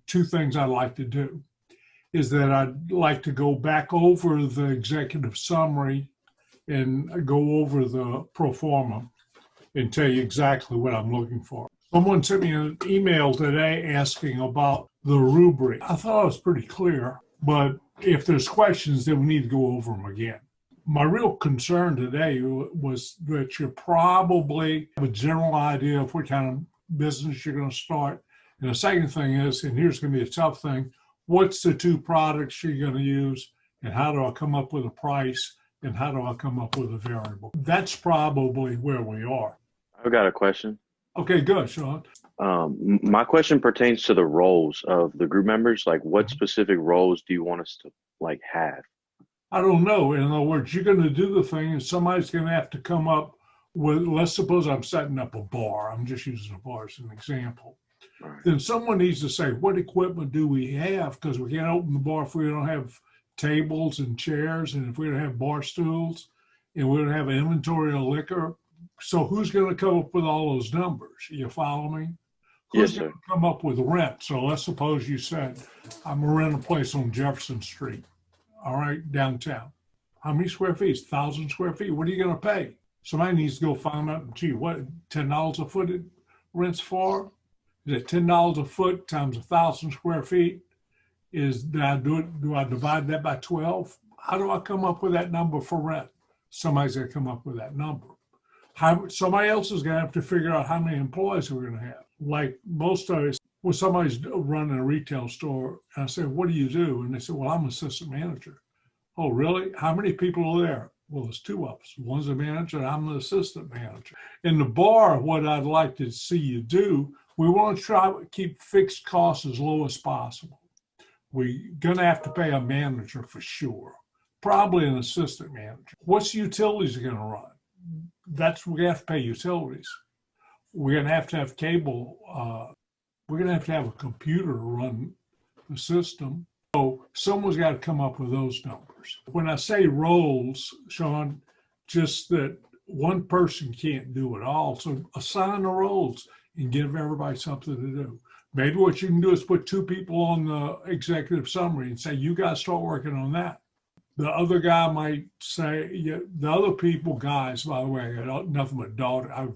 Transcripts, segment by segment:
two things I'd like to do is that I'd like to go back over the executive summary and go over the pro forma and tell you exactly what I'm looking for. Someone sent me an email today asking about the rubric. I thought it was pretty clear, but if there's questions, then we need to go over them again. My real concern today was that you probably have a general idea of what kind of business you're going to start. And the second thing is, and here's going to be a tough thing, what's the two products you're going to use, and how do I come up with a price, and how do I come up with a variable? That's probably where we are. I've got a question. Okay, good, Sean. My question pertains to the roles of the group members. Like, what specific roles do you want us to have? I don't know. In other words, you're going to do the thing, and somebody's going to have to come up with, let's suppose I'm setting up a bar. I'm just using a bar as an example. Right. Then someone needs to say, what equipment do we have? Because we can't open the bar if we don't have tables and chairs, and if we don't have bar stools, and we don't have an inventory of liquor. So who's going to come up with all those numbers? You follow me? Who's Yes, going sir. to come up with rent? So let's suppose you said, I'm going to rent a place on Jefferson Street, all right, downtown. How many square feet? 1,000 square feet. What are you going to pay? Somebody needs to go find out, gee, what, $10 a foot it rents for? Is it $10 a foot times 1,000 square feet? Do I divide that by 12? How do I come up with that number for rent? Somebody's going to come up with that number. Somebody else is going to have to figure out how many employees we're going to have. Like most of us, when somebody's running a retail store, and I say, what do you do? And they say, well, I'm an assistant manager. Oh, really? How many people are there? Well, there's two of us. One's a manager, and I'm an assistant manager. In the bar, what I'd like to see you do, we want to try to keep fixed costs as low as possible. We're going to have to pay a manager for sure, probably an assistant manager. What's the utilities going to run? We're going to have to pay utilities. We're going to have cable. We're going to have a computer to run the system. So someone's got to come up with those numbers. When I say roles, Sean, just that one person can't do it all. So assign the roles and give everybody something to do. Maybe what you can do is put two people on the executive summary and say, you guys start working on that. The other guy might say, yeah, the other people, guys, by the way, I got nothing but daughter. I have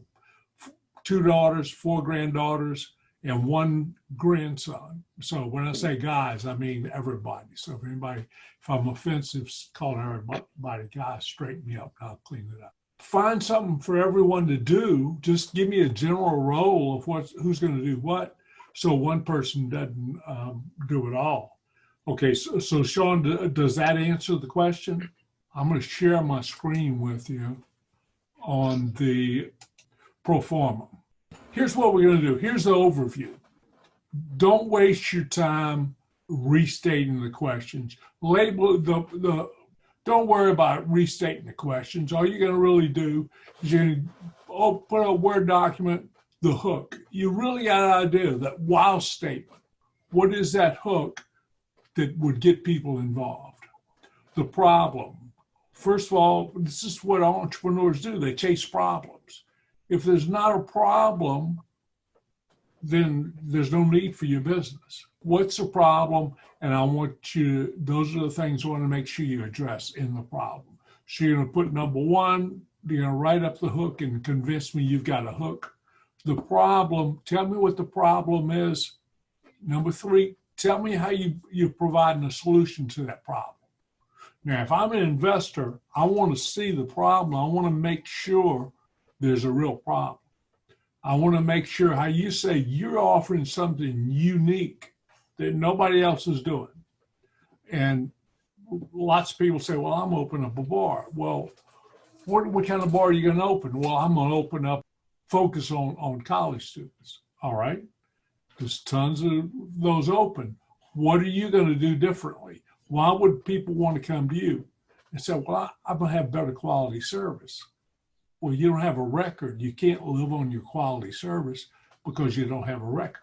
2 daughters, 4 granddaughters, and 1 grandson. So when I say guys, I mean everybody. So if I'm offensive, calling everybody guys, straighten me up, I'll clean it up. Find something for everyone to do. Just give me a general role of who's going to do what, so one person doesn't do it all. Okay, so Sean, does that answer the question? I'm going to share my screen with you on the pro forma. Here's what we're going to do. Here's the overview. Don't waste your time restating the questions. Don't worry about restating the questions. All you're going to really do is you're going to put a Word document, the hook. You really got an idea, that wow statement. What is that hook that would get people involved? The problem. First of all, this is what entrepreneurs do. They chase problems. If there's not a problem, then there's no need for your business. What's the problem? And those are the things I want to make sure you address in the problem. So you're going to put number 1, you're going to write up the hook and convince me you've got a hook. The problem, tell me what the problem is. Number 3, tell me how you're providing a solution to that problem. Now, if I'm an investor, I want to see the problem. I want to make sure there's a real problem. I want to make sure how you say you're offering something unique that nobody else is doing. And lots of people say, well, I'm opening up a bar. Well, what kind of bar are you going to open? Well, I'm going to open up, focus on college students. All right. There's tons of those open. What are you going to do differently? Why would people want to come to you and say, well, I'm going to have better quality service? Well, you don't have a record. You can't live on your quality service because you don't have a record.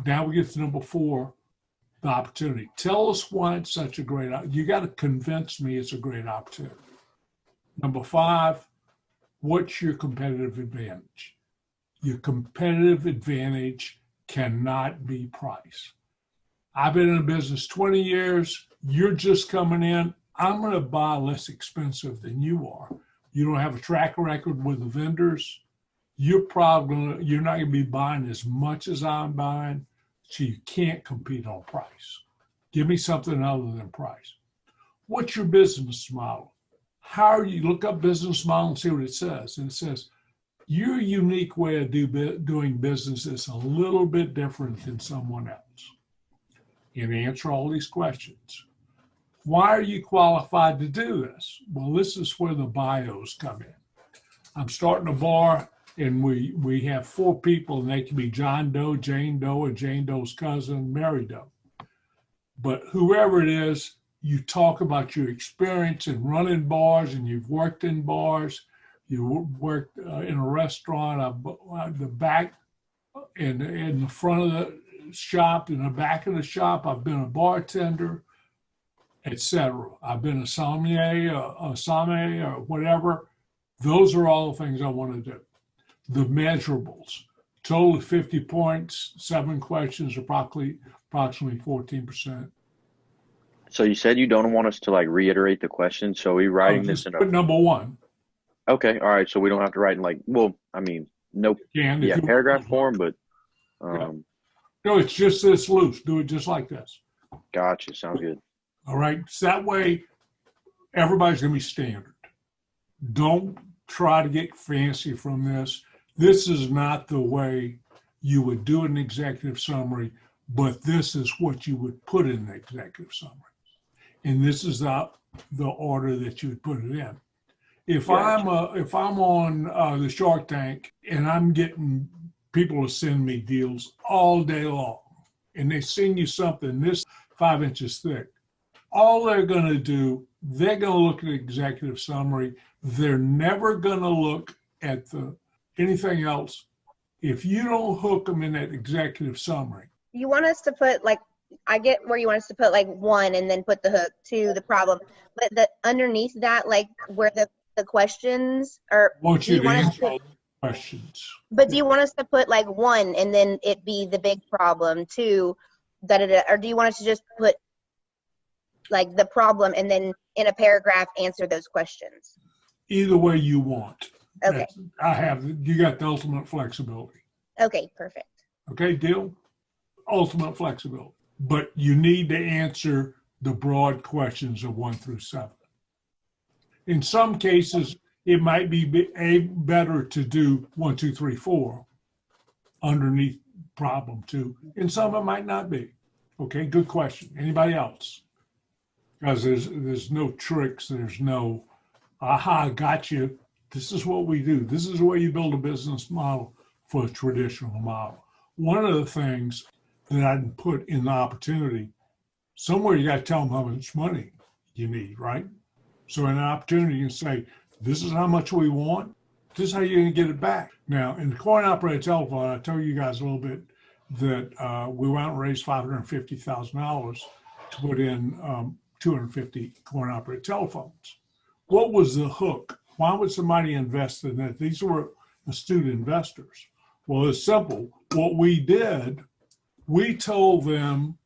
Now we get to number 4, the opportunity. Tell us why it's such a great, you got to convince me it's a great opportunity. Number 5, what's your competitive advantage? Your competitive advantage cannot be price. I've been in business 20 years. You're just coming in. I'm going to buy less expensive than you are. You don't have a track record with the vendors. You're not going to be buying as much as I'm buying, so you can't compete on price. Give me something other than price. What's your business model? How are you look up business model and see what it says? And it says your unique way of doing business is a little bit different than someone else. And answer all these questions. Why are you qualified to do this? Well, this is where the bios come in. I'm starting a bar, and we have 4 people, and they can be John Doe, Jane Doe, and Jane Doe's cousin, Mary Doe. But whoever it is, you talk about your experience in running bars, and you've worked in bars. You worked in a restaurant, the back, in the front of the shop, in the back of the shop. I've been a bartender, etc. I've been a sommelier, or whatever. Those are all the things I want to do. The measurables, total of 50 points, 7 questions, approximately 14%. So you said you don't want us to like reiterate the question. So are we writing this in Put number 1. Okay, all right. So we don't have to write in like, well, I mean, nope. Yeah, paragraph form, but no, it's just this loose. Do it just like this. Gotcha. Sounds good. All right. So that way, everybody's going to be standard. Don't try to get fancy from this. This is not the way you would do an executive summary, but this is what you would put in the executive summary. And this is the order that you would put it in. If I'm on the Shark Tank and I'm getting people to send me deals all day long, and they send you something this 5 inches thick, all they're going to do, they're going to look at the executive summary. They're never going to look at anything else. If you don't hook them in that executive summary. You want us to put I get where you want us to put 1 and then put the hook to the problem, but underneath that, where the questions are. I want you to answer all the questions. But do you want us to put 1 and then it be the big problem, 2, or do you want us to just put the problem and then in a paragraph answer those questions? Either way you want. Okay. You got the ultimate flexibility. Okay, perfect. Okay, deal? Ultimate flexibility. But you need to answer the broad questions of 1 through 7. In some cases, it might be better to do 1, 2, 3, 4 underneath problem 2. In some, it might not be. Okay, good question. Anybody else? Because there's no tricks. There's no, aha, got you. This is what we do. This is the way you build a business model for a traditional model. One of the things that I put in the opportunity, somewhere you got to tell them how much money you need, right? So in an opportunity, you can say, this is how much we want. This is how you're going to get it back. Now, in the coin-operated telephone, I told you guys a little bit that we went out and raised $550,000 to put in 250 coin-operated telephones. What was the hook? Why would somebody invest in that? These were astute investors. Well, it's simple. What we did, we told them,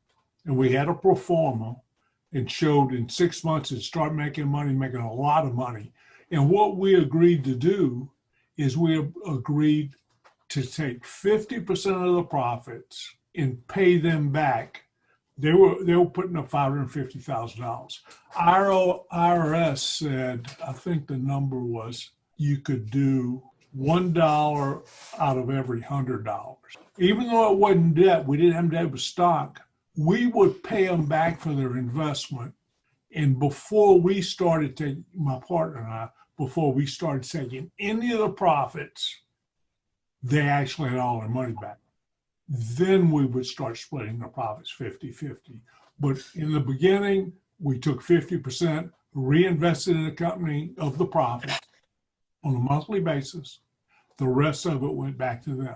and we had a pro forma, and showed in 6 months it'd start making money, making a lot of money. And what we agreed to do is we agreed to take 50% of the profits and pay them back. They were putting up $550,000. Our IRS said, I think the number was, you could do $1 out of every $100. Even though it wasn't debt, we didn't have debt with stock, we would pay them back for their investment. And before we started taking, my partner and I, before we started taking any of the profits, they actually had all their money back. Then we would start splitting the profits 50-50. But in the beginning, we took 50%, reinvested in the company of the profits on a monthly basis. The rest of it went back to them.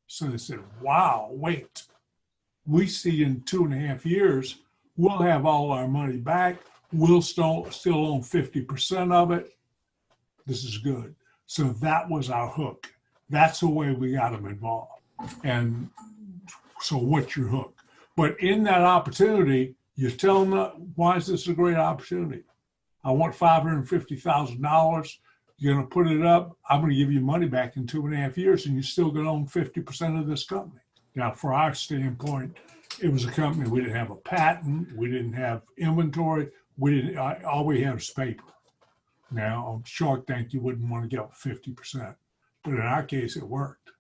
So they said, wow, wait, we see in 2.5 years, we'll have all our money back. We'll still own 50% of it. This is good. So that was our hook. That's the way we got them involved. And so what's your hook? But in that opportunity, you tell them, why is this a great opportunity? I want $550,000. You're going to put it up. I'm going to give you money back in 2.5 years, and you're still going to own 50% of this company. Now, for our standpoint, it was a company. We didn't have a patent. We didn't have inventory. All we had was paper. Now, on Shark Tank, you wouldn't want to give up 50%. But in our case, it worked.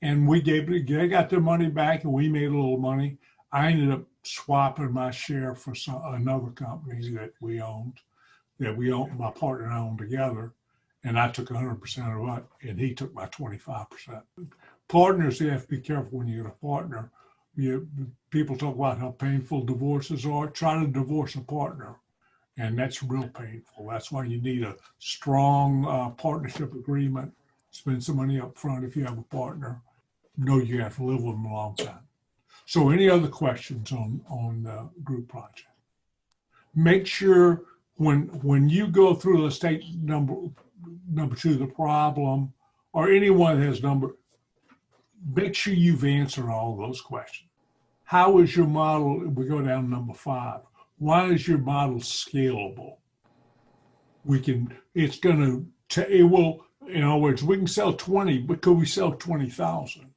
And they got their money back, and we made a little money. I ended up swapping my share for another company that my partner and I owned together. And I took 100% of it, and he took my 25%. Partners, you have to be careful when you get a partner. People talk about how painful divorces are. Try to divorce a partner, and that's real painful. That's why you need a strong partnership agreement. Spend some money up front if you have a partner. Know you have to live with them a long time. So any other questions on the group project? Make sure when you go through the state number 2, the problem, or anyone that has make sure you've answered all those questions. How is your model, we go down to number 5, why is your model scalable? It will, in other words, we can sell 20, but could we sell 20,000?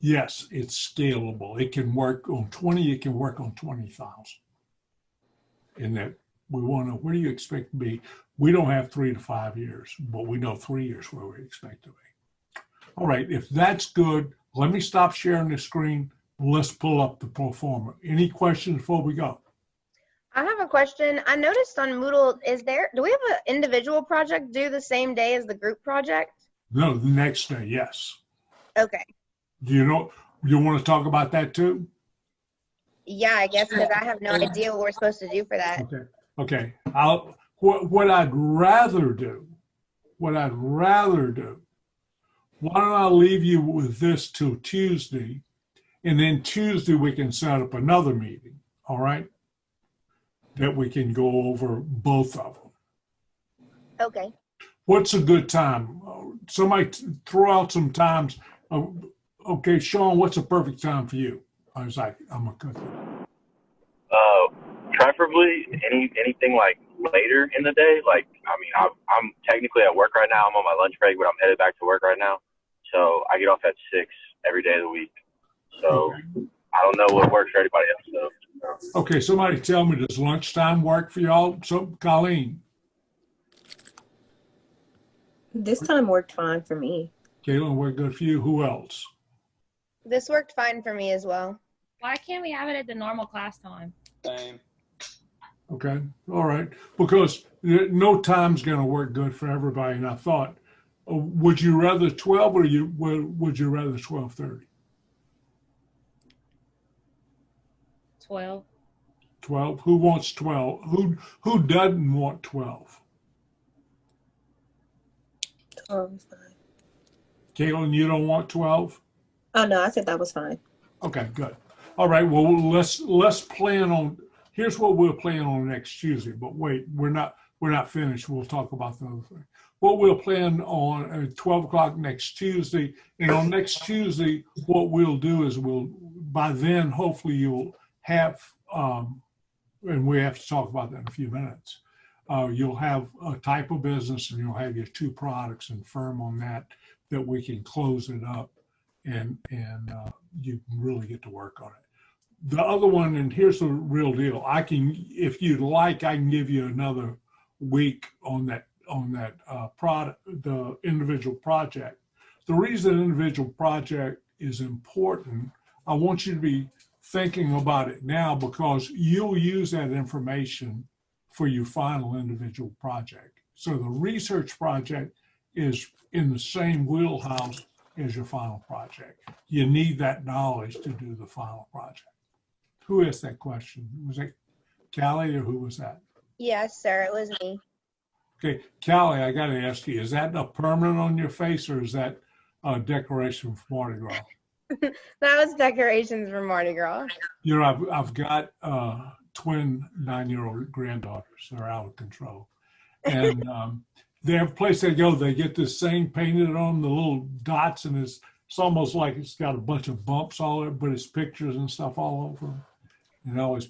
Yes, it's scalable. It can work on 20, it can work on 20,000. And that we want to, where do you expect to be? We don't have 3 to 5 years, but we know 3 years where we expect to be. All right, if that's good, let me stop sharing the screen. Let's pull up the pro forma. Any questions before we go? I have a question. I noticed on Moodle, do we have an individual project due the same day as the group project? No, the next day, yes. Okay. Do you want to talk about that too? Yeah, I guess, because I have no idea what we're supposed to do for that. Okay. What I'd rather do, why don't I leave you with this till Tuesday, and then Tuesday we can set up another meeting, all right? That we can go over both of them. Okay. What's a good time? Somebody throw out some times. Okay, Sean, what's a perfect time for you? I was like, I'm a cook. Preferably anything like later in the day. Like, I mean, I'm technically at work right now. I'm on my lunch break, but I'm headed back to work right now. So I get off at 6 every day of the week. So okay. I don't know what works for everybody else. So. Okay, somebody tell me, does lunchtime work for y'all? So, Colleen. This time worked fine for me. Caitlin, worked good for you. Who else? This worked fine for me as well. Why can't we have it at the normal class time? Same. Okay, all right. Because no time's going to work good for everybody. And I thought, would you rather 12 or would you rather 12:30? 12. 12. Who wants 12? Who doesn't want 12? 12 is fine. Caitlin, you don't want 12? Oh no, I said that was fine. Okay, good. All right. Well, let's plan on. Here's what we'll plan on next Tuesday. But wait, we're not finished. We'll talk about the other thing. What we'll plan on at 12 o'clock next Tuesday, and on next Tuesday, what we'll do is by then hopefully you'll have, and we have to talk about that in a few minutes. You'll have a type of business, and you'll have your 2 products and firm on that we can close it up, and you can really get to work on it. The other one, and here's the real deal. If you'd like, I can give you another week on that product, the individual project. The reason individual project is important, I want you to be thinking about it now, because you'll use that information for your final individual project. So the research project is in the same wheelhouse as your final project. You need that knowledge to do the final project. Who asked that question? Was it Callie or who was that? Yes, sir, it was me. Okay, Callie, I got to ask you, is that a permanent on your face, or is that a decoration for Mardi Gras? That was decorations for Mardi Gras. You know, I've got twin 9-year-old granddaughters. They're out of control. And they have a place they go, they get this thing painted on the little dots, and it's almost like it's got a bunch of bumps all over, but it's pictures and stuff all over them. And always,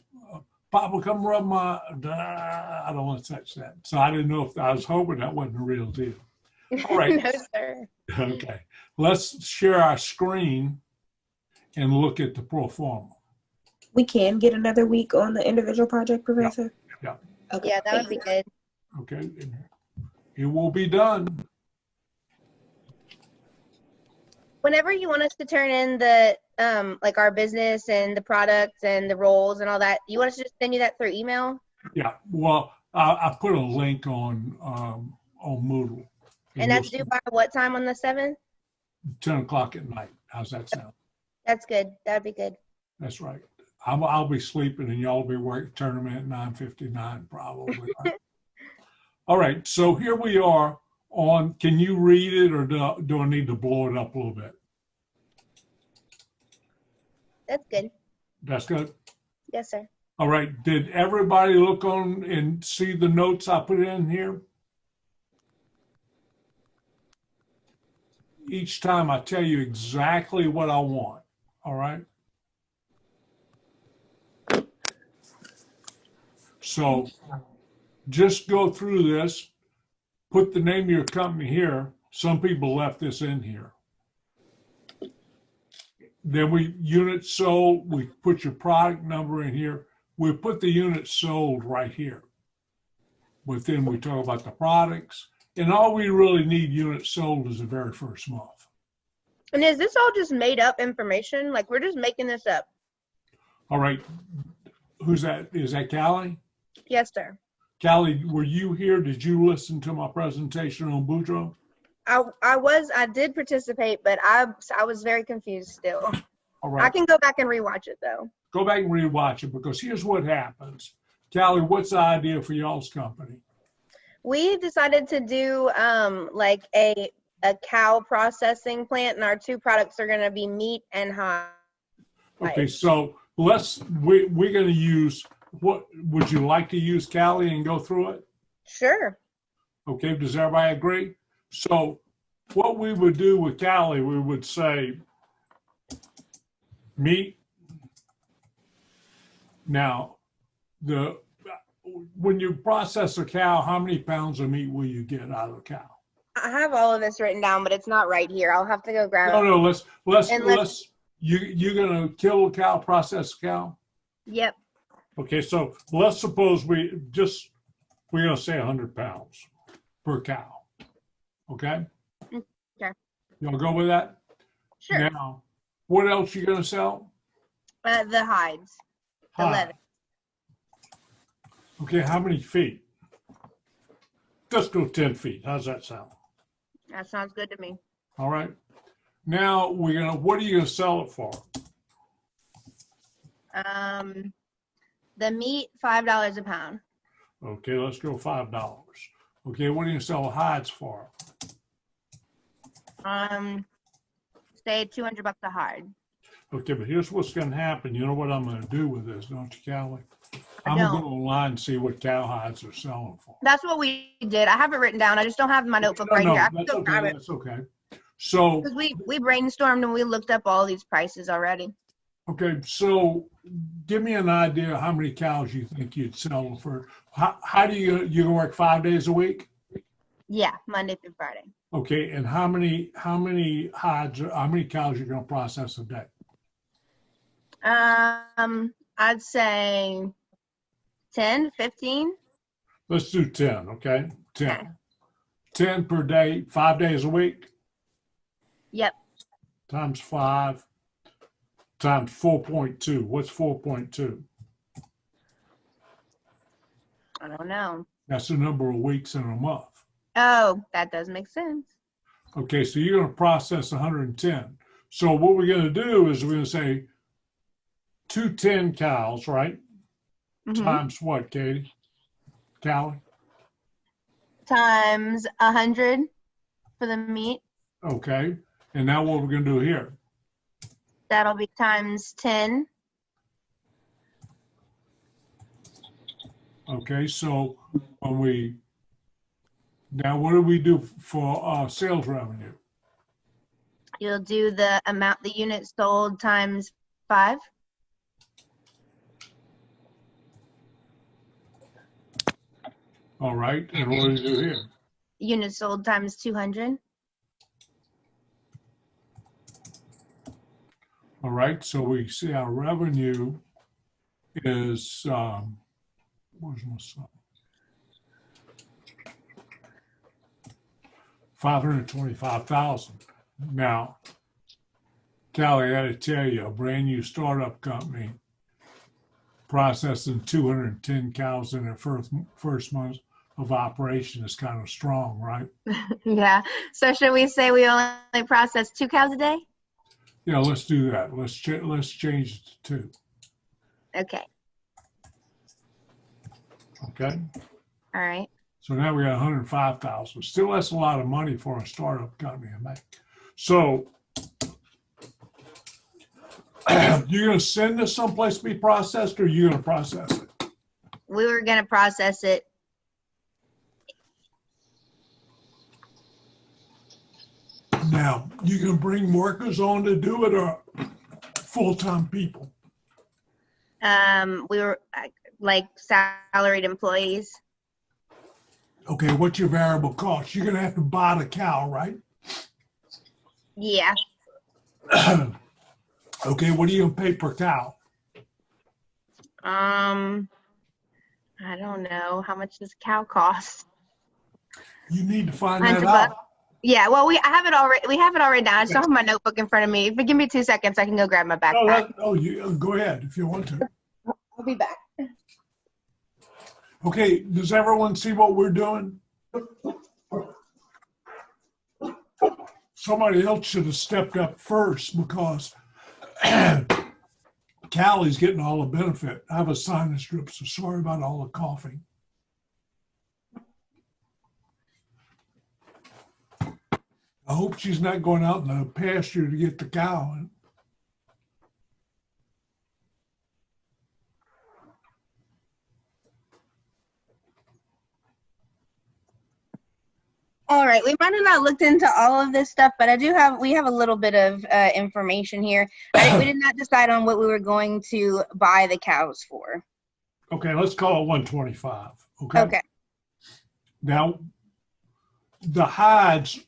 Papa, come rub my, I don't want to touch that. So I didn't know if, I was hoping that wasn't a real deal. All right. No, sir. Okay. Let's share our screen and look at the pro forma. We can get another week on the individual project, Professor? Yeah. Okay. Yeah, that would be good. Okay. It will be done. Whenever you want us to turn in the like our business and the products and the roles and all that, you want us to just send you that through email? Yeah. Well, I put a link on Moodle. And that's you'll due by what time on the 7th? see 10 o'clock at night. How's that sound? That's good. That'd be good. That's right. I'll be sleeping and y'all will be working tournament at 9:59 probably. Right? All right. So here we are on, can you read it or do I need to blow it up a little bit? That's good. That's good. Yes, sir. All right. Did everybody look on and see the notes I put in here? Each time I tell you exactly what I want. All right. So just go through this, put the name of your company here. Some people left this in here. Then units sold, we put your product number in here. We put the units sold right here. But then we talk about the products. And all we really need units sold is the very first month. And is this all just made up information? Like we're just making this up? All right. Who's that? Is that Callie? Yes, sir. Callie, were you here? Did you listen to my presentation on Boudreaux? I did participate, but I was very confused still. All right. I can go back and rewatch it though. Go back and rewatch it because here's what happens. Callie, what's the idea for y'all's company? We decided to do like a cow processing plant, and our two products are going to be meat and hides. Okay, so we're going to use, what would you like to use, Callie, and go through it? Sure. Okay, does everybody agree? So what we would do with Callie, we would say meat. Now, when you process a cow, how many pounds of meat will you get out of a cow? I have all of this written down, but it's not right here. I'll have to go grab it. No, you're going to kill a cow, process a cow? Yep. Okay, so let's suppose we're going to say 100 pounds per cow. Okay? Okay. Y'all go with that? Sure. Now, what else you going to sell? The hides. The Hide. leather. Okay, how many feet? Let's go 10 feet. How's that sound? That sounds good to me. All right. Now what are you gonna sell it for? The meat, $5 a pound. Okay, let's go $5. Okay, what are you gonna sell the hides for? Say $200 a hide. Okay, but here's what's gonna happen. You know what I'm gonna do with this, don't you, Callie? I'm don't. gonna go online and see what cow hides are selling for. That's what we did. I have it written down. I just don't have my notebook right here. I can that's go grab okay. it. That's okay. So, Because we brainstormed and we looked up all these prices already. okay, so give me an idea of how many cows you think you'd sell for. How do you work 5 days a week? Yeah, Monday through Friday. Okay, and how many hides, how many cows you're gonna process a day? I'd say 10, 15. Let's do 10, okay? 10. 10 per day, 5 days a week, Yep. times 5, times 4.2. What's 4.2? I don't know. That's the number of weeks in a month. Oh, that does make sense. Okay, so you're gonna process 110. So what we're gonna do is we're gonna say 210 cows, right? Mhm. Times what, Katie? Callie? Times 100 for the meat. Okay, and now what we're gonna do here? That'll be times 10. Okay, so now what do we do for sales revenue? You'll do the amount the units sold times 5. All right, and what do you do here? Units sold times 200. All right, so we see our revenue is, where's my son? 525,000. Now, Callie, I had to tell you, a brand new startup company processing 210 cows in their first month of operation is kind of strong, right? Yeah. So should we say we only process 2 cows a day? Yeah, let's do that. Let's change it to 2. Okay. Okay. All right. So now we got 105,000. Still, that's a lot of money for a startup company to make. So you're going to send this someplace to be processed, or you're going to process it? We were going to process it. Now, you can bring workers on to do it, or full-time people? We were like salaried employees. Okay, what's your variable cost? You're going to have to buy the cow, right? Yeah. Okay, what are you going to pay per cow? I don't know. How much does a cow cost? You need to find that 100 out. bucks. Yeah, well, we have it already down. I just don't have my notebook in front of me. If you give me 2 seconds, I can go grab my backpack. You go ahead if you want to. I'll be back. Okay, does everyone see what we're doing? Somebody else should have stepped up first, because Callie's getting all the benefit. I have a sinus drip, so sorry about all the coughing. I hope she's not going out in the pasture to get the cow. All right, we might have not looked into all of this stuff, but we have a little bit of information here. We did not decide on what we were going to buy the cows for. Okay, let's call it 125. Okay. Okay. Now, the hides,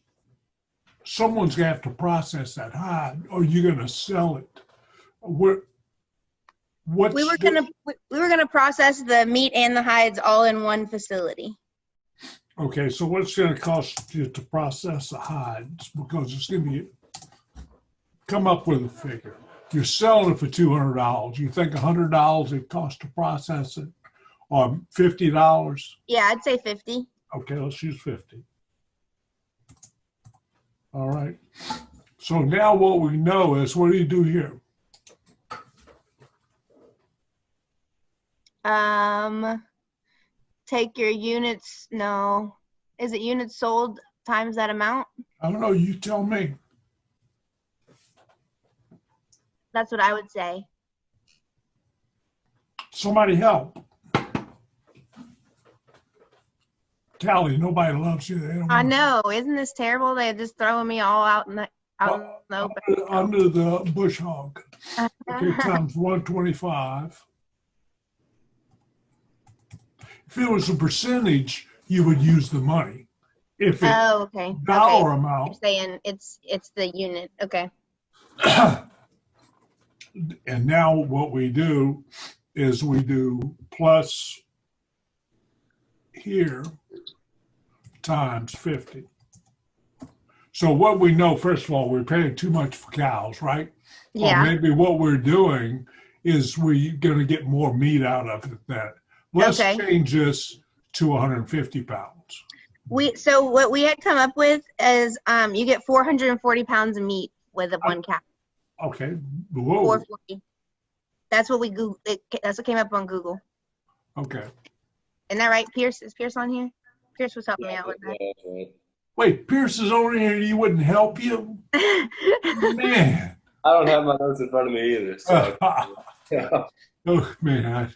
someone's gonna have to process that hide, or you're gonna sell it. We were gonna process the meat and the hides all in one facility. Okay, so what's it gonna cost you to process the hides? Because it's gonna be, come up with a figure. You're selling it for $200. You think $100 it costs to process it, or $50? Yeah, I'd say 50. Okay, let's use 50. All right. So now what we know is, what do you do here? Take your units. No, is it units sold times that amount? I don't know. You tell me. That's what I would say. Somebody help. Callie, nobody loves you. They don't I know. Isn't this terrible? They're just throwing me all out in the open. Under the bush hog. Okay, times 125. If it was a percentage, you would use the money. If it's okay. dollar You're amount, saying it's the unit. Okay. and now what we do is we do plus here times 50. So what we know, first of all, we're paying too much for cows, right? Yeah. Or maybe what we're doing is we're going to get more meat out of it. That let's change this to 150 pounds. So what we had come up with is you get 440 pounds of meat with one cow. Okay. Whoa. 440. That's what we Googled. That's what came up on Google. Okay. Isn't that right, Pierce? Is Pierce on here? Pierce was helping me out with that. Wait, Pierce is over here and he wouldn't help you? Man. I don't have my notes in front of me either. So. Oh, man.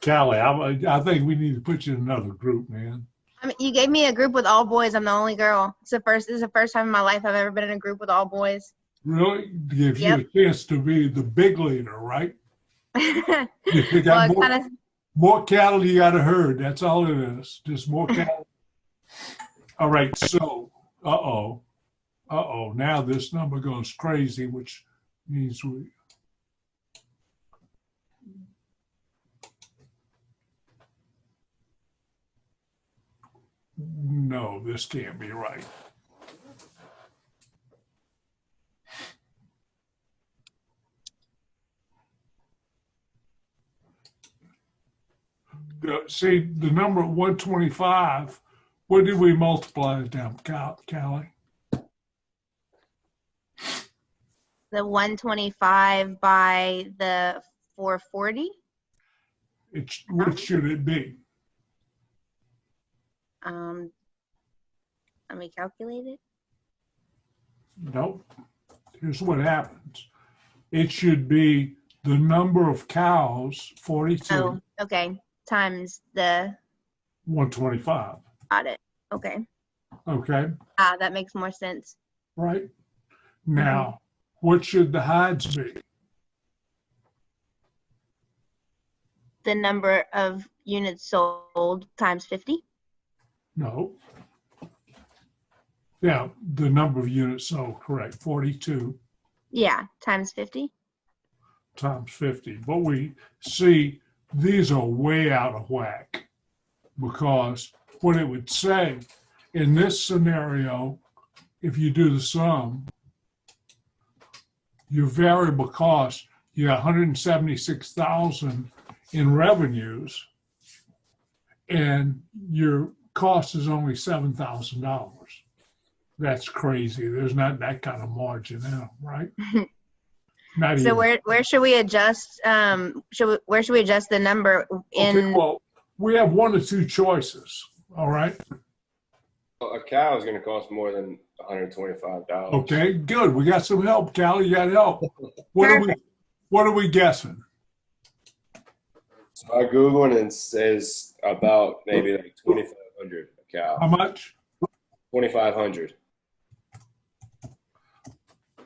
Callie, I think we need to put you in another group, man. I mean, you gave me a group with all boys. I'm the only girl. This is the first time in my life I've ever been in a group with all boys. Really? Gives you a chance to be the big leader, right? You got More cattle you got to herd. That's all it is. Just more cattle. All right. So, now this number goes crazy, which means we. No, this can't be right. See, the number 125, what did we multiply it down, Callie? The 125 by the 440. What should it be? Let me calculate it. Nope. Here's what happens. It should be the number of cows, 42, Oh, okay. Times the 125. got it. Okay. Okay, That makes more sense. right? Now, what should the hides be? The number of units sold times 50. No. Yeah, the number of units sold, correct, 42 Yeah, times 50. times 50. But we see these are way out of whack because what it would say in this scenario, if you do the sum, your variable cost, you got 176,000 in revenues and your cost is only $7,000. That's crazy. There's not that kind of margin now, right? Not So even. where should we adjust? Where should we adjust the number in? Okay, well, we have one or two choices. All right. A cow is going to cost more than $125. Okay, good. We got some help, Callie. You got help. What are we guessing? So I Googled and it says about maybe like 2,500 a cow. How much? 2,500.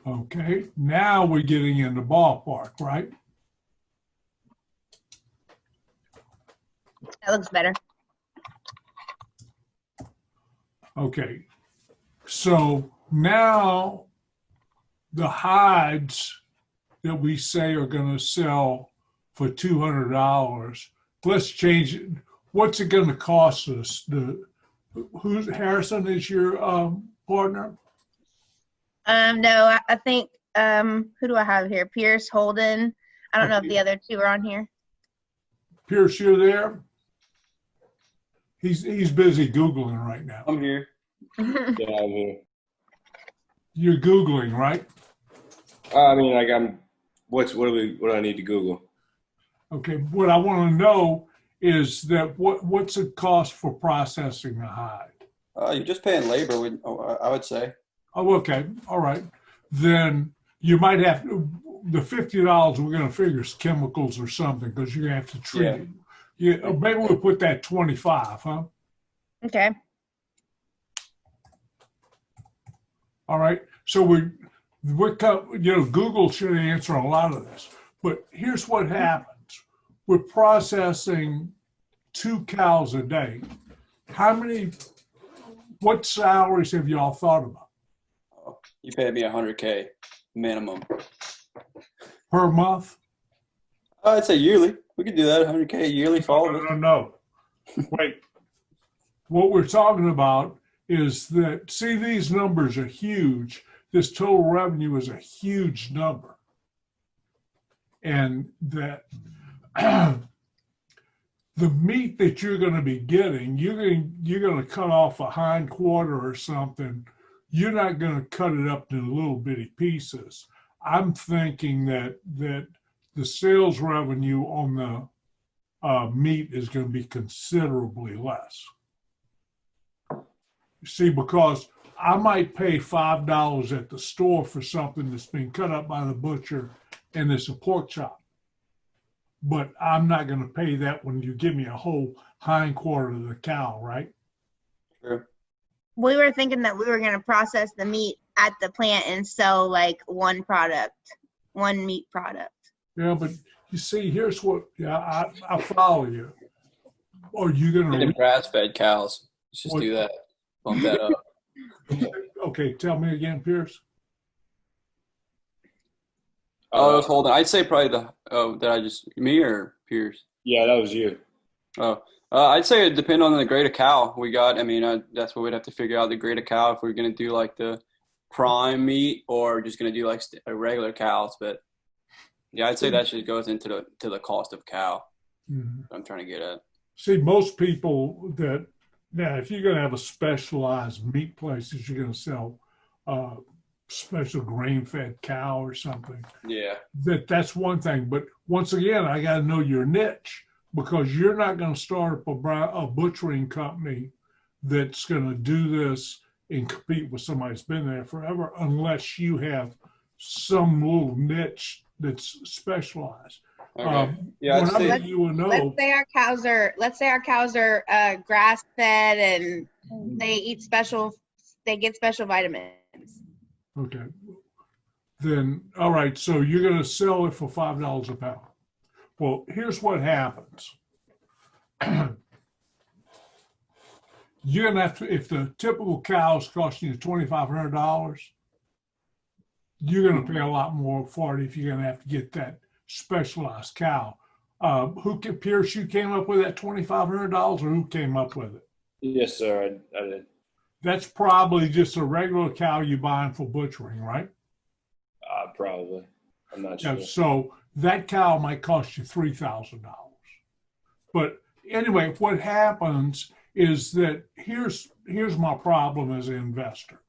Okay, now we're getting in the ballpark, right? That looks better. Okay, so now the hides that we say are going to sell for $200, let's change it. What's it going to cost us? Who's Harrison is your partner? No, I think who do I have here? Pierce, Holden. I don't know if the other two are on here. Pierce, you're there? He's busy Googling right now. I'm here. Yeah, I'm here. You're Googling, right? I mean, like what do I need to Google? Okay, what I want to know is that what's it cost for processing the hide? You're just paying labor, I would say. Oh, okay, all right. Then you might have the $50 we're going to figure is chemicals or something because you're going to have to treat it. Yeah, maybe we'll put that 25, huh? Okay. All right. So Google should answer a lot of this. But here's what happens. We're processing 2 cows a day. What salaries have y'all thought about? You paid me $100K minimum. Per month? I'd say yearly. We could do that, $100K yearly for all of it. No. Wait. What we're talking about is that, see, these numbers are huge. This total revenue is a huge number. And that the meat that you're going to be getting, you're going to cut off a hind quarter or something. You're not going to cut it up into little bitty pieces. I'm thinking that the sales revenue on the meat is going to be considerably less. See, because I might pay $5 at the store for something that's been cut up by the butcher and it's a pork chop. But I'm not going to pay that when you give me a whole hind quarter of the cow, right? True. We were thinking that we were going to process the meat at the plant and sell like one meat product. Yeah, but you see, here's what, I follow you. are you Get gonna, them grass-fed cows. Let's just What- do that. Bump that up. okay, tell me again, Pierce? Oh, I was holding. I'd say probably the. Oh, did I just me or Pierce? Yeah, that was you. Oh, I'd say it depend on the grade of cow we got. I mean, that's what we'd have to figure out the grade of cow if we're gonna do like the prime meat or just gonna do like regular cows. But yeah, I'd say that just goes into the cost of cow. Mhm. I'm trying to get at. See, most people that, now, if you're going to have a specialized meat places, you're going to sell special grain-fed cow or something. Yeah. That's one thing. But once again, I got to know your niche, because you're not going to start up a butchering company that's going to do this and compete with somebody that's been there forever unless you have some little niche that's specialized. Okay. Yeah, I'd What say. I bet you will know. Let's say our cows are grass fed and they get special vitamins. Okay. Then, all right, so you're going to sell it for $5 a pound. Well, here's what happens. You're going to have to, if the typical cow is costing you $2,500, you're going to pay a lot more for it if you're going to have to get that specialized cow. Pierce, you came up with that $2,500, or who came up with it? Yes, sir. I did. That's probably just a regular cow you're buying for butchering, right? Probably. I'm not Yeah, sure. so that cow might cost you $3,000. But anyway, what happens is that here's my problem as an investor,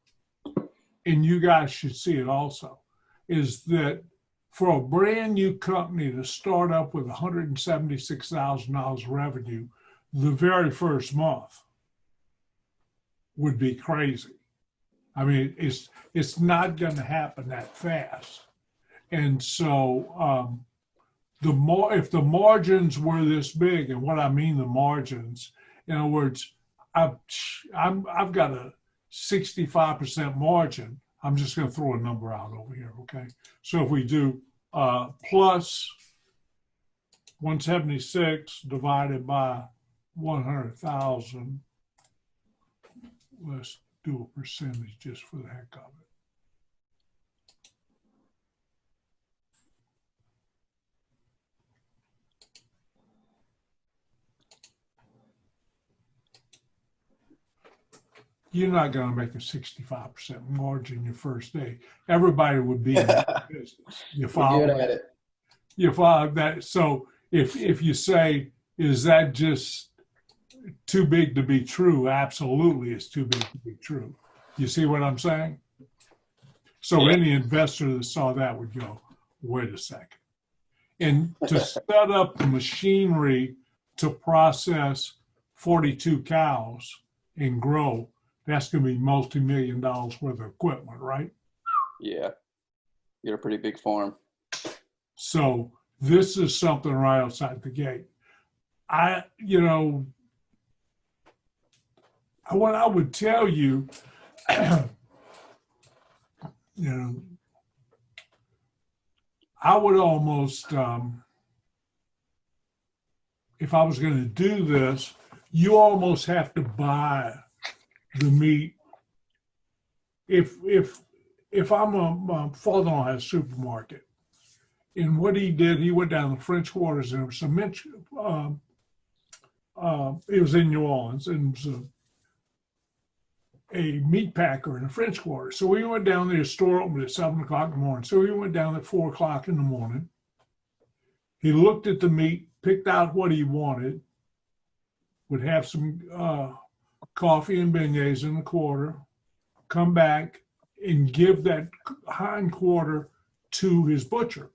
and you guys should see it also, is that for a brand new company to start up with $176,000 revenue the very first month would be crazy. I mean, it's not going to happen that fast. And so if the margins were this big, and what I mean the margins, in other words, I've got a 65% margin. I'm just going to throw a number out over here, okay? So if we do plus 176 divided by 100,000, let's do a percentage just for the heck of it. You're not going to make a 65% margin your first day. Everybody would be in that business. You follow Good at it. You follow that. So if you say, is that just too big to be true? Absolutely, it's too big to be true. You see what I'm saying? So any investor that saw that would go, wait a second. And to set up the machinery to process 42 cows and grow, that's going to be multi-million dollars worth of equipment, right? Yeah. You're a pretty big farm. So this is something right outside the gate. What I would tell you, I would almost, if I was going to do this, you almost have to buy the meat. If I'm my father-in-law has a supermarket, and what he did, he went down the French Quarters, and there was some it was in New Orleans, and it was a meat packer in the French Quarter. So we went down there, the store opened at 7 o'clock in the morning. So we went down at 4 o'clock in the morning. He looked at the meat, picked out what he wanted, would have some coffee and beignets in the quarter, come back and give that hind quarter to his butcher.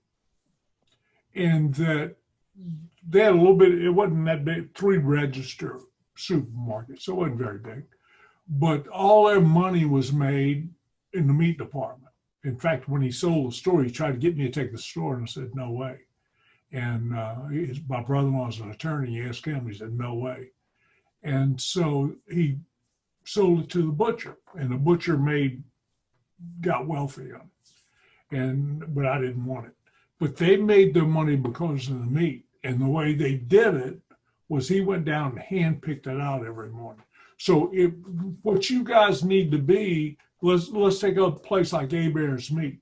And that they had a little bit, it wasn't that big, 3 register supermarket, so it wasn't very big. But all their money was made in the meat department. In fact, when he sold the store, he tried to get me to take the store, and I said, no way. And my brother-in-law was an attorney. He asked him, he said, no way. And so he sold it to the butcher, and the butcher got wealthy on it. But I didn't want it. But they made their money because of the meat. And the way they did it was he went down and hand-picked it out every morning. So if what you guys need to be, let's take a place like Hebert's Meat.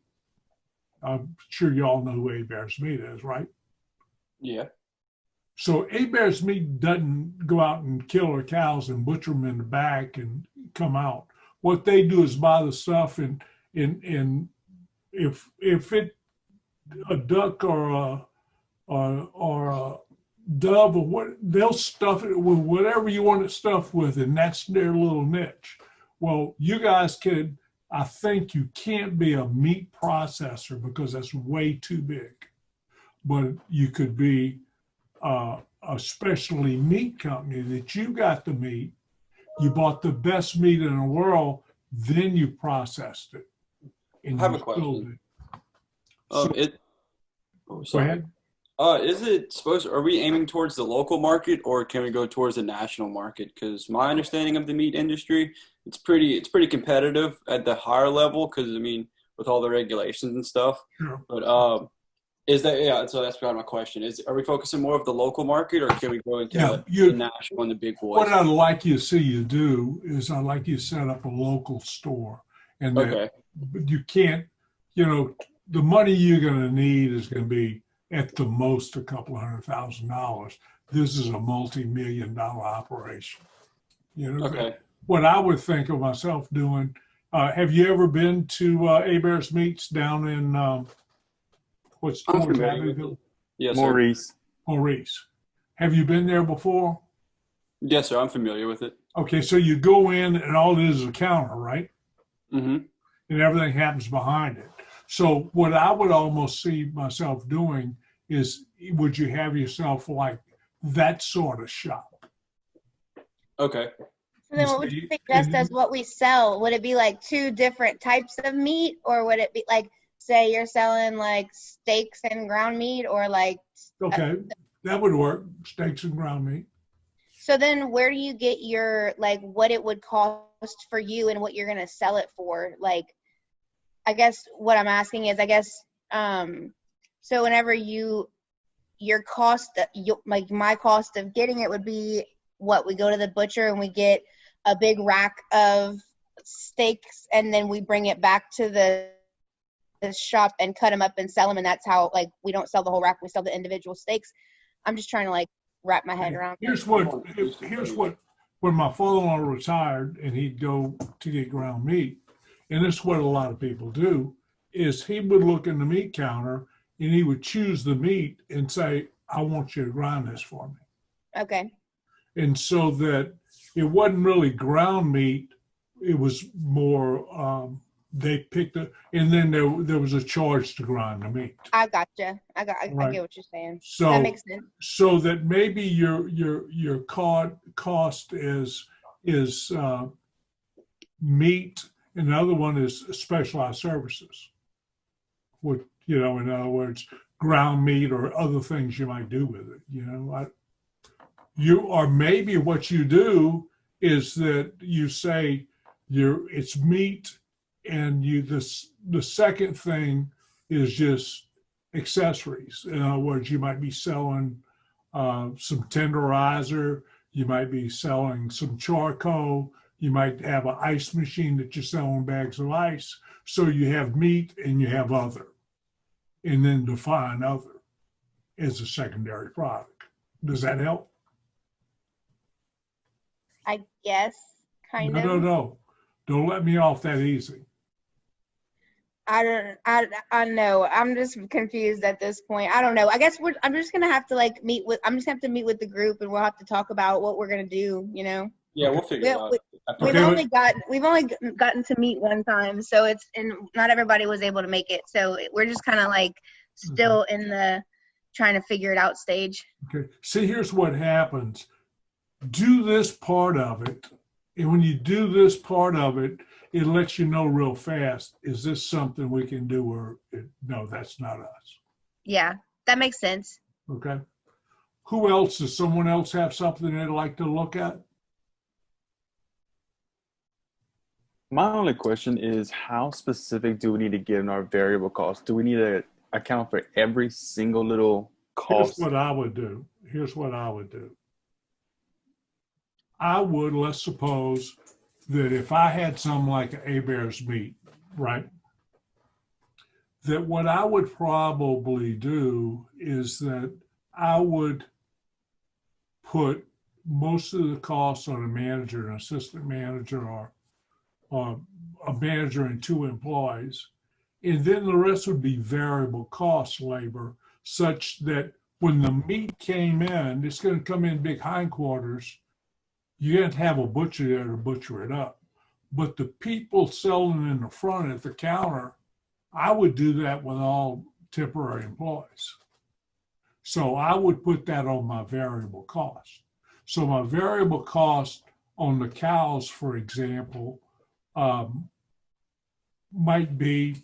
I'm sure you all know who Hebert's Meat is, right? Yeah. So Hebert's Meat doesn't go out and kill their cows and butcher them in the back and come out. What they do is buy the stuff, and if it a duck or a dove or what, they'll stuff it with whatever you want it stuffed with, and that's their little niche. Well, you guys could, I think you can't be a meat processor because that's way too big, but you could be a specialty meat company that you got the meat, you bought the best meat in the world, then you processed it. And I have you a question. sold it. Go Sorry. ahead. Is it supposed? Are we aiming towards the local market, or can we go towards the national market? Because my understanding of the meat industry, it's pretty competitive at the higher level. Because I mean, with all the regulations and stuff. Sure. But is that So that's kind of my question. Are we focusing more of the local market, or can we go into the national and the big boys? What I'd like you to see you do is I'd like you to set up a local store, and Okay. but you can't. The money you're going to need is going to be at the most a couple $100,000. This is a multi-million-dollar operation. Okay. What I would think of myself doing. Have you ever been to Hebert's Meats down in what's I'm towards familiar with Abbeville? it. Yes, sir. Maurice. Have you been there before? Yes, sir. I'm familiar with it. Okay, so you go in and all it is a counter, right? Mm-hmm. And everything happens behind it. So what I would almost see myself doing is, would you have yourself like that sort of shop? Okay. So then what would you suggest as what we sell? Would it be like two different types of meat, or would it be like, say you're selling like steaks and ground meat, or like? Okay, that would work. Steaks and ground meat. So then where do you get your, like, what it would cost for you and what you're going to sell it for? Like, I guess what I'm asking is, so whenever your cost, like my cost of getting it would be what? We go to the butcher and we get a big rack of steaks, and then we bring it back to the shop and cut them up and sell them. And that's how, like, we don't sell the whole rack, we sell the individual steaks. I'm just trying to like wrap my head around. Here's what, when my father-in-law retired and he'd go to get ground meat, and this is what a lot of people do, is he would look in the meat counter and he would choose the meat and say, I want you to grind this for me. Okay. And so that it wasn't really ground meat, it was more, they picked it, and then there was a charge to grind the meat. I gotcha. I Right. get what you're saying. So That makes sense. So that maybe your cost is meat, and the other one is specialized services. What, in other words, ground meat or other things you might do with it. Or maybe what you do is that you say it's meat, and the second thing is just accessories. In other words, you might be selling some tenderizer, you might be selling some charcoal, you might have an ice machine that you're selling bags of ice. So you have meat and you have other, and then define other as a secondary product. Does that help? I guess, kind of. No. Don't let me off that easy. I know. I'm just confused at this point. I don't know. I guess I'm just gonna have to meet with the group, and we'll have to talk about what we're gonna do. Yeah, we'll figure it out. We've only gotten to meet one time, so and not everybody was able to make it. So we're just kind of like still in the trying to figure it out stage. Okay. See, here's what happens. Do this part of it, and when you do this part of it, it lets you know real fast, is this something we can do, or no, that's not us. Yeah, that makes sense. Okay. Who else? Does someone else have something they'd like to look at? My only question is, how specific do we need to get in our variable costs? Do we need to account for every single little cost? Here's what I would do. I would, let's suppose that if I had some like an A-Bears meat, right? That what I would probably do is that I would put most of the costs on a manager, an assistant manager, or a manager and 2 employees. And then the rest would be variable cost labor, such that when the meat came in, it's going to come in big hindquarters. You have to have a butcher there to butcher it up. But the people selling in the front at the counter, I would do that with all temporary employees. So I would put that on my variable cost. So my variable cost on the cows, for example, might be,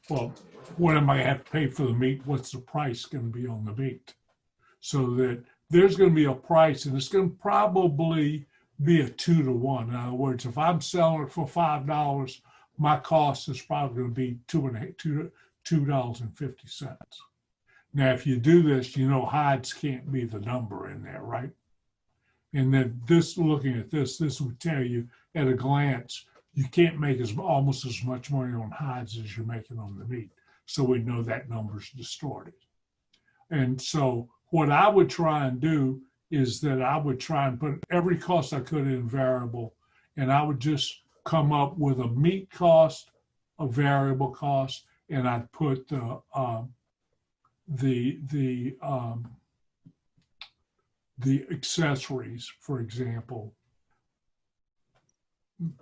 well, what am I going to have to pay for the meat? What's the price going to be on the meat? So that there's going to be a price, and it's going to probably be a 2 to 1. In other words, if I'm selling it for $5, my cost is probably going to be $2.50. Now, if you do this, you know hides can't be the number in there, right? And then this, looking at this would tell you at a glance, you can't make almost as much money on hides as you're making on the meat. So we know that number's distorted. And so what I would try and do is that I would try and put every cost I could in variable, and I would just come up with a meat cost, a variable cost, and I'd put the accessories, for example,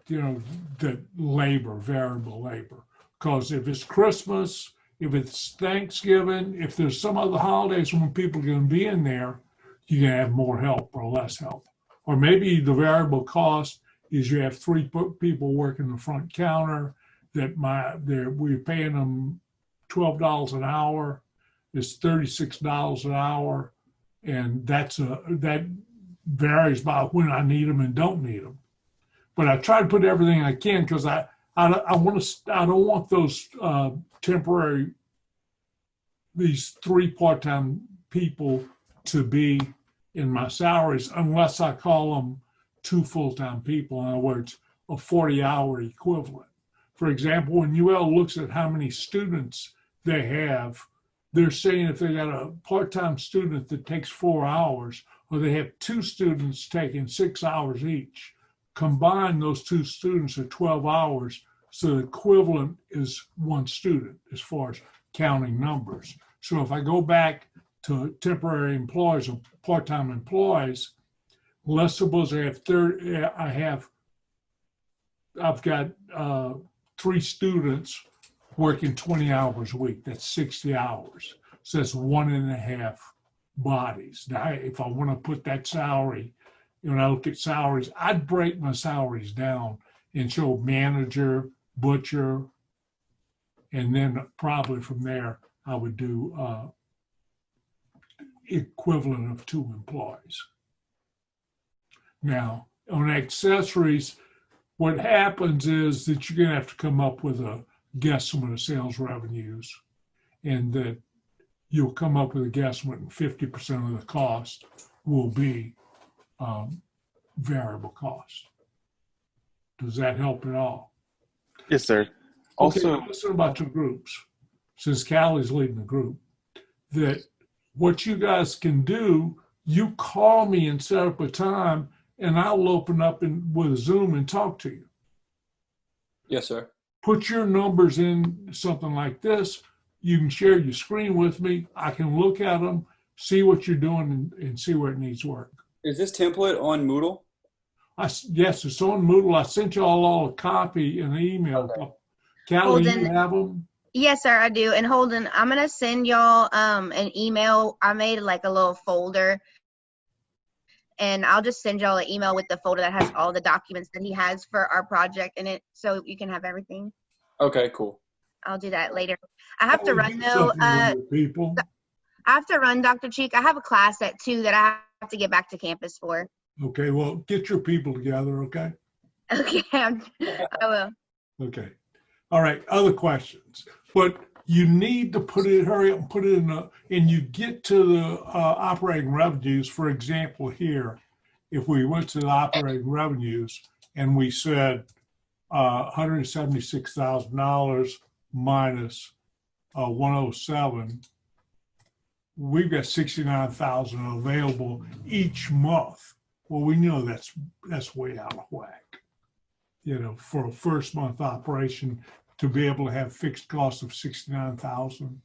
you know, the labor, variable labor. Because if it's Christmas, if it's Thanksgiving, if there's some other holidays when people are going to be in there, you're going to have more help or less help. Or maybe the variable cost is you have 3 people working the front counter that we're paying them $12 an hour. It's $36 an hour. And that varies by when I need them and don't need them. But I try to put everything I can because I don't want those these 3 part-time people to be in my salaries unless I call them 2 full-time people. In other words, a 40-hour equivalent. For example, when UL looks at how many students they have, they're saying if they got a part-time student that takes 4 hours, or they have 2 students taking 6 hours each, combine those 2 students at 12 hours, so the equivalent is 1 student as far as counting numbers. So if I go back to temporary employees or part-time employees, let's suppose I have I've got 3 students working 20 hours a week. That's 60 hours. So that's 1.5 bodies. Now, if I want to put that salary, when I look at salaries, I'd break my salaries down and show manager, butcher, and then probably from there, I would do equivalent of 2 employees. Now, on accessories, what happens is that you're going to have to come up with a guesstimate of sales revenues, and that you'll come up with a guesstimate, and 50% of the cost will be variable cost. Does that help at all? Yes, sir. Okay, Also, listen about your groups. Since Callie's leading the group, that what you guys can do, you call me and set up a time, and I'll open up with Zoom and talk to you. Yes, sir. Put your numbers in something like this. You can share your screen with me. I can look at them, see what you're doing, and see where it needs work. Is this template on Moodle? Yes, it's on Moodle. I sent you all a copy in an email. Okay. Callie, you Holden. have them? Yes, sir, I do. And Holden, I'm gonna send y'all an email. I made like a little folder, and I'll just send y'all an email with the folder that has all the documents that he has for our project in it, so you can have everything. Okay, cool. I'll do that later. I have to run though. Something with your people. I have to run, Dr. Cheek. I have a class at 2 that I have to get back to campus for. Okay, well, get your people together, okay? Okay, I will. Okay. All right, other questions. But you need to hurry up and put it and you get to the operating revenues, for example, here. if we went to the operating revenues and we said $176,000 minus 107, we've got 69,000 available each month. Well, we know that's way out of whack. You know, for a first month operation to be able to have fixed costs of 69,000.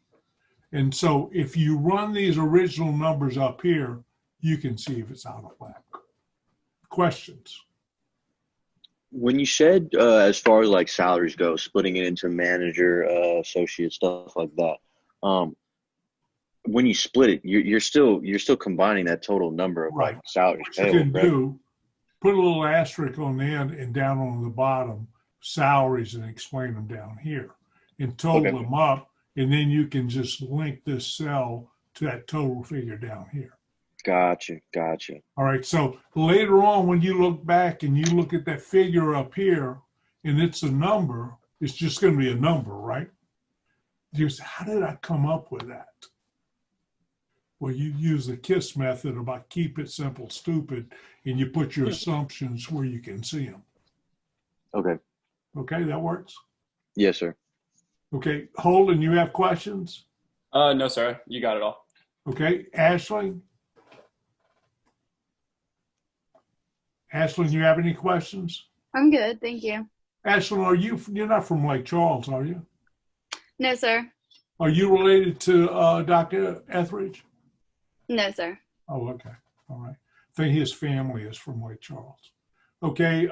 And so if you run these original numbers up here, you can see if it's out of whack. Questions? When you said as far as like salaries go, splitting it into manager, associate, stuff like that, when you split it, you're still combining that total number of Right. like salaries What you payable, can do, put a little asterisk on the end and down on the bottom, salaries, and explain them down here and total Okay. them up. And then you can just link this cell to that total figure down here. Gotcha. All right. So later on, when you look back and you look at that figure up here and it's a number, it's just going to be a number, right? Just how did I come up with that? Well, you use the KISS method about keep it simple, stupid, and you put your assumptions where you can see them. Okay. Okay, that works? Yes, sir. Okay, Holden, you have questions? No, sir. You got it all. Okay, Ashley? Ashley, you have any questions? I'm good, thank you. Ashley, you're not from Lake Charles, are you? No, sir. Are you related to Dr. Etheridge? No, sir. Oh, okay. All right. I think his family is from Lake Charles. Okay.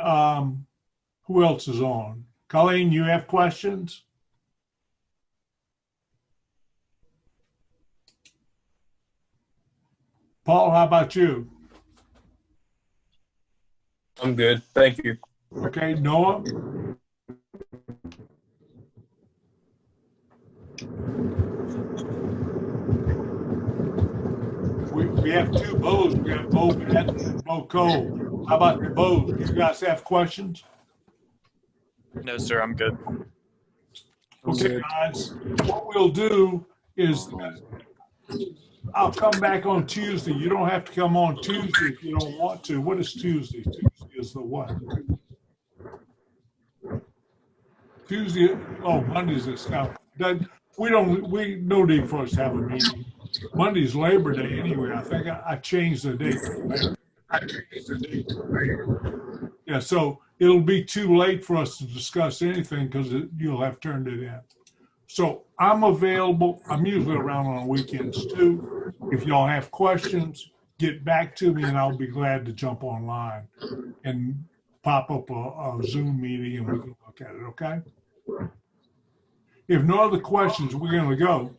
Who else is on? Colleen, you have questions? Paul, how about you? I'm good. Thank you. Okay. Noah? We have two Bo's. We have Bo Patton and Bo Cole. How about the Bo's? You guys have questions? No, sir. I'm good. Okay, guys. What we'll do is I'll come back on Tuesday. You don't have to come on Tuesday if you don't want to. What is Tuesday? Tuesday is the what? Tuesday. Oh, Monday's this now. We no need for us to have a meeting. Monday's Labor Day anyway. I think I changed the date. Yeah, so it'll be too late for us to discuss anything because you'll have turned it in. So I'm available. I'm usually around on weekends too. If y'all have questions, get back to me and I'll be glad to jump online and pop up a Zoom meeting and we can look at it, okay? If no other questions, we're going to go.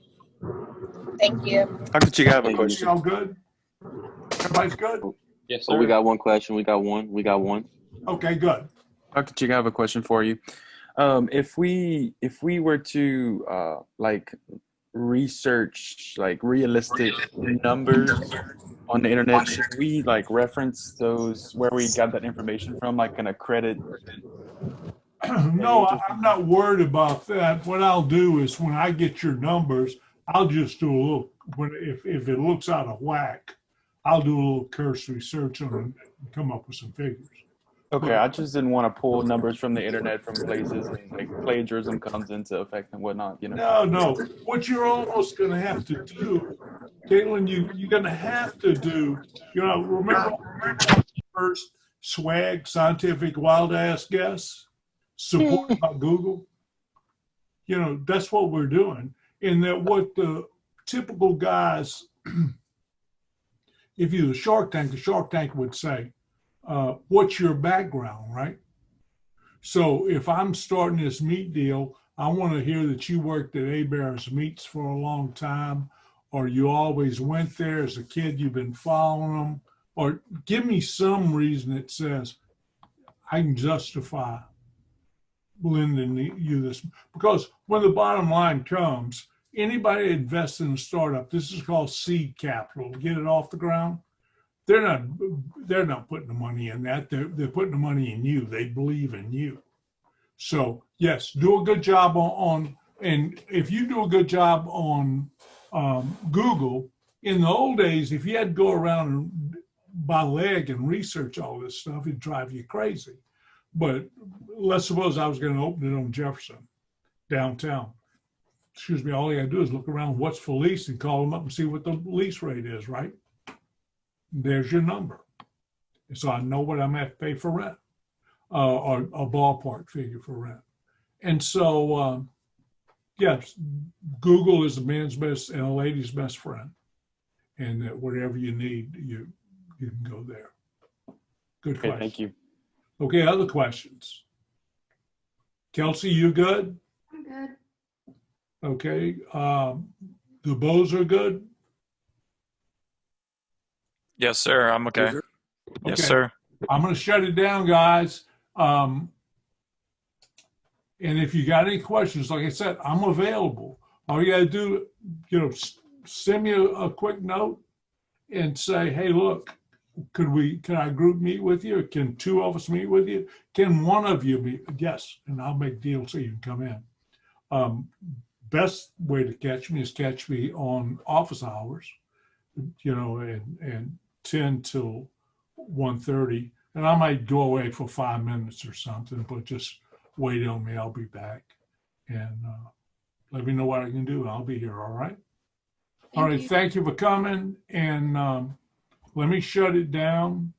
Thank you. Dr. Chica, I have a question. Y'all good? Everybody's good? Yes, sir. Oh, we got one question. We got one. Okay, good. Dr. Chica, I have a question for you. If we were to like research like realistic numbers on the internet, should we like reference those where we got that information from, like an accredited? No, I'm not worried about that. What I'll do is when I get your numbers, I'll just do a little, if it looks out of whack, I'll do a little cursory search on it and come up with some figures. Okay, I just didn't want to pull numbers from the internet from places and like plagiarism comes into effect and whatnot, you know. No. What you're almost going to have to do, Caitlin, you're going to have to do, remember first SWAG, Scientific Wild Ass Guess, supported by Google? That's what we're doing. And that what the typical guys, if you're the Shark Tank would say, what's your background, right? So if I'm starting this meat deal, I want to hear that you worked at Hebert's Meats for a long time, or you always went there as a kid, you've been following them, or give me some reason that says I can justify lending you this. Because when the bottom line comes, anybody that invests in a startup, this is called seed capital, get it off the ground. They're not putting the money in that. They're putting the money in you. They believe in you. So yes, do a good job and if you do a good job on Google, in the old days, if you had to go around and by leg and research all this stuff, it'd drive you crazy. But let's suppose I was going to open it on Jefferson, downtown. Excuse me, all you gotta do is look around what's for lease and call them up and see what the lease rate is, right? There's your number. So I know what I'm gonna have to pay for rent, or a ballpark figure for rent. And so, yes, Google is a man's best and a lady's best friend. And that whatever you need, you can go there. Good Okay, question. thank you. Okay, other questions? Kelsey, you good? I'm good. Okay, the bows are good? Yes, sir. I'm okay. Yes, Okay. sir. I'm gonna shut it down, guys. And if you got any questions, like I said, I'm available. All you gotta do, send me a quick note and say, hey, look, can I group meet with you? Can two of us meet with you? Can one of you meet? Yes, and I'll make deals so you can come in. Best way to catch me is catch me on office hours, and 10 till 1:30. And I might go away for 5 minutes or something, but just wait on me. I'll be back. And let me know what I can do. I'll be here, all right? All right, thank you for coming. And let me shut it down.